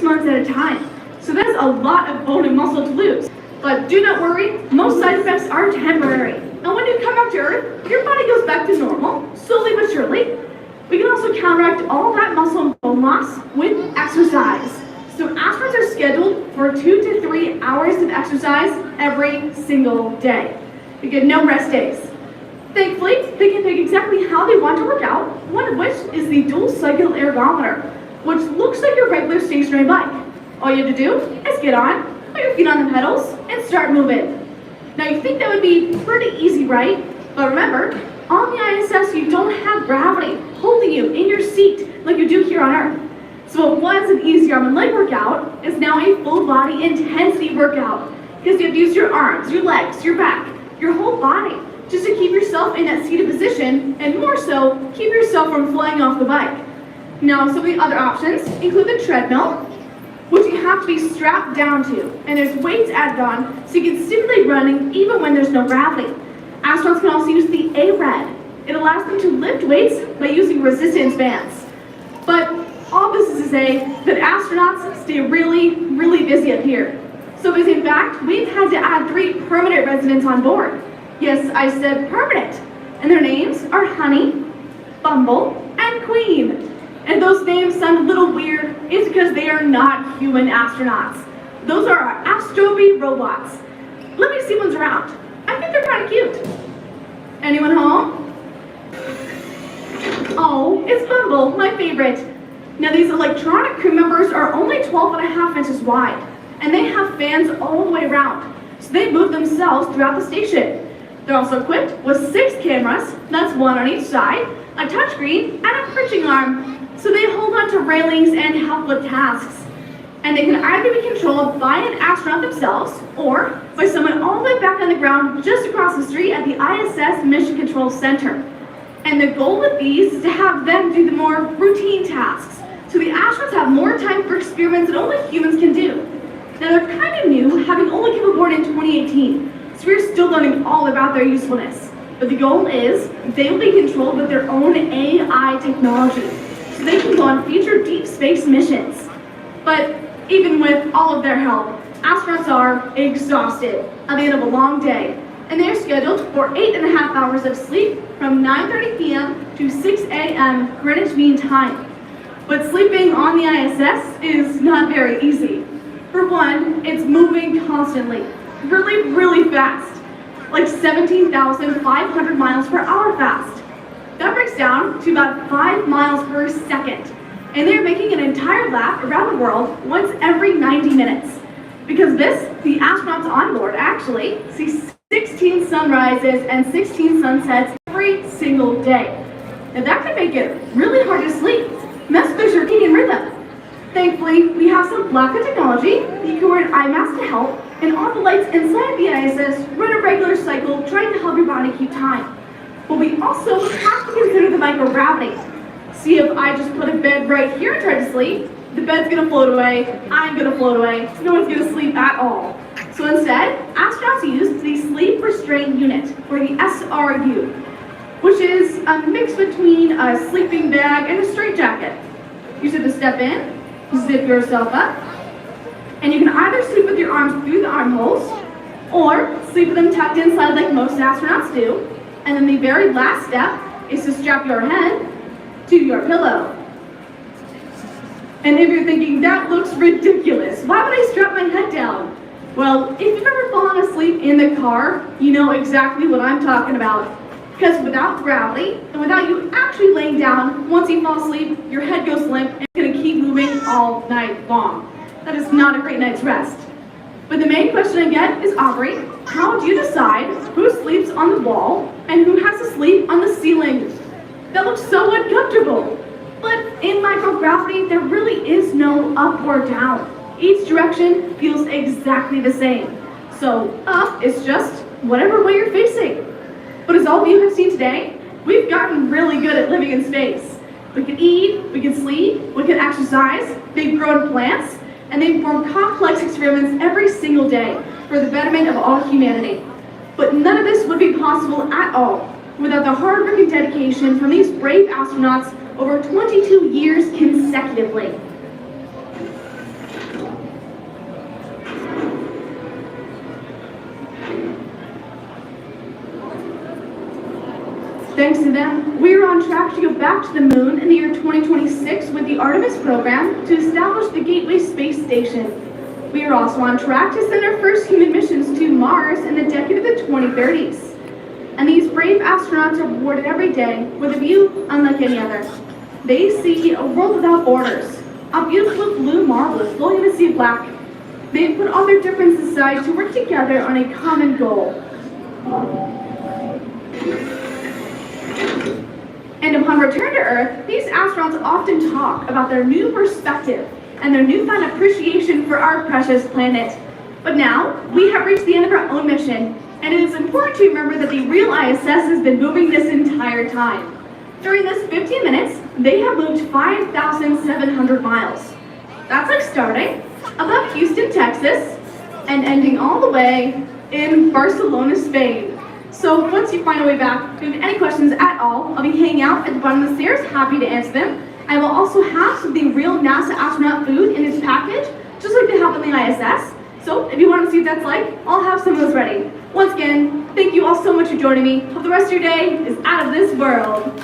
months at a time. So that's a lot of bone and muscle to lose. But do not worry, most side effects are temporary. And when you come back to Earth, your body goes back to normal, slowly but surely. We can also counteract all that muscle and bone loss with exercise. So astronauts are scheduled for 2 to 3 hours of exercise every single day. You get no rest days. Thankfully, they can pick exactly how they want to work out, one of which is the dual cycle ergometer, which looks like your regular stationary bike. All you have to do is get on, put your feet on the pedals, and start moving. Now you think that would be pretty easy, right? But remember, on the ISS you don't have gravity holding you in your seat like you do here on Earth. So what was an easy arm and leg workout is now a full body intensity workout, because you have to use your arms, your legs, your back, your whole body, just to keep yourself in that seated position, and more so, keep yourself from flying off the bike. Now, some of the other options include the treadmill, which you have to be strapped down to, and there's weights added on, so you can stimulate running even when there's no gravity. Astronauts can also use the ARED. It allows them to lift weights by using resistance bands. But all this is to say that astronauts stay really, really busy up here. So busy, in fact, we've had to add 3 permanent residents on board. Yes, I said permanent. And their names are Honey, Bumble, and Queen. And those names sound a little weird. It's because they are not human astronauts. Those are our Astrobi robots. Let me see one's around. I think they're kind of cute. Anyone home? Oh, it's Bumble, my favorite. Now these electronic crew members are only 12.5 inches wide, and they have fans all the way around, so they move themselves throughout the station. They're also equipped with 6 cameras, that's 1 on each side, a touchscreen, and a perching arm, so they hold on to railings and help with tasks. And they can either be controlled by an astronaut themselves, or by someone all the way back on the ground just across the street at the ISS Mission Control Center. And the goal with these is to have them do the more routine tasks, so the astronauts have more time for experiments that only humans can do. Now they're kind of new, having only come aboard in 2018, so we're still learning all about their usefulness. But the goal is they will be controlled with their own AI technology, so they can go on future deep space missions. But even with all of their help, astronauts are exhausted at the end of a long day, and they're scheduled for 8.5 hours of sleep from 9:30 p.m. to 6 a.m. Greenwich Mean Time. But sleeping on the ISS is not very easy. For one, it's moving constantly, really, really fast, like 17,500 miles per hour fast. That breaks down to about 5 miles per second. And they're making an entire lap around the world once every 90 minutes. Because of this, the astronauts on board actually see 16 sunrises and 16 sunsets every single day. Now that can make it really hard to sleep. Mess with your circadian rhythm. Thankfully, we have some blackout technology that you can wear an eye mask to help, and all the lights inside the ISS run a regular cycle trying to help your body keep time. But we also have to consider the microgravity. See, if I just put a bed right here and try to sleep, the bed's gonna float away, I'm gonna float away, no one's gonna sleep at all. So instead, astronauts use the Sleep Restraint Unit, or the SRU, which is a mix between a sleeping bag and a straitjacket. You just have to step in, zip yourself up, and you can either sleep with your arms through the armholes, or sleep with them tucked inside like most astronauts do. And then the very last step is to strap your head to your pillow. And if you're thinking, that looks ridiculous, why would I strap my head down? Well, if you've ever fallen asleep in the car, you know exactly what I'm talking about. Because without gravity, and without you actually laying down, once you fall asleep, your head goes limp and it's gonna keep moving all night long. That is not a great night's rest. But the main question I get is, Aubrey, how do you decide who sleeps on the wall and who has to sleep on the ceiling? That looks so uncomfortable. But in microgravity, there really is no up or down. Each direction feels exactly the same. So up is just whatever way you're facing. But as all of you have seen today, we've gotten really good at living in space. We can eat, we can sleep, we can exercise, they've grown plants, and they perform complex experiments every single day for the betterment of all humanity. But none of this would be possible at all without the hard work and dedication from these brave astronauts over 22 years consecutively. Thanks to them, we are on track to go back to the moon in the year 2026 with the Artemis program to establish the Gateway Space Station. We are also on track to send our first human missions to Mars in the decade of the 2030s. And these brave astronauts are rewarded every day with a view unlike any other. They see a world without borders, a beautiful blue marble floating in a sea of black. They put all their differences aside to work together on a common goal. And upon return to Earth, these astronauts often talk about their new perspective and their newfound appreciation for our precious planet. But now, we have reached the end of our own mission, and it is important to remember that the real ISS has been moving this entire time. During this 15 minutes, they have moved 5,700 miles. That's like starting above Houston, Texas, and ending all the way in Barcelona, Spain. So once you find a way back, if you have any questions at all, I'll be hanging out at the bottom of the stairs, happy to answer them. I will also have some of the real NASA astronaut food in this package, just like they have on the ISS. So if you want to see what that's like, I'll have some of those ready. Once again, thank you all so much for joining me. Hope the rest of your day is out of this world.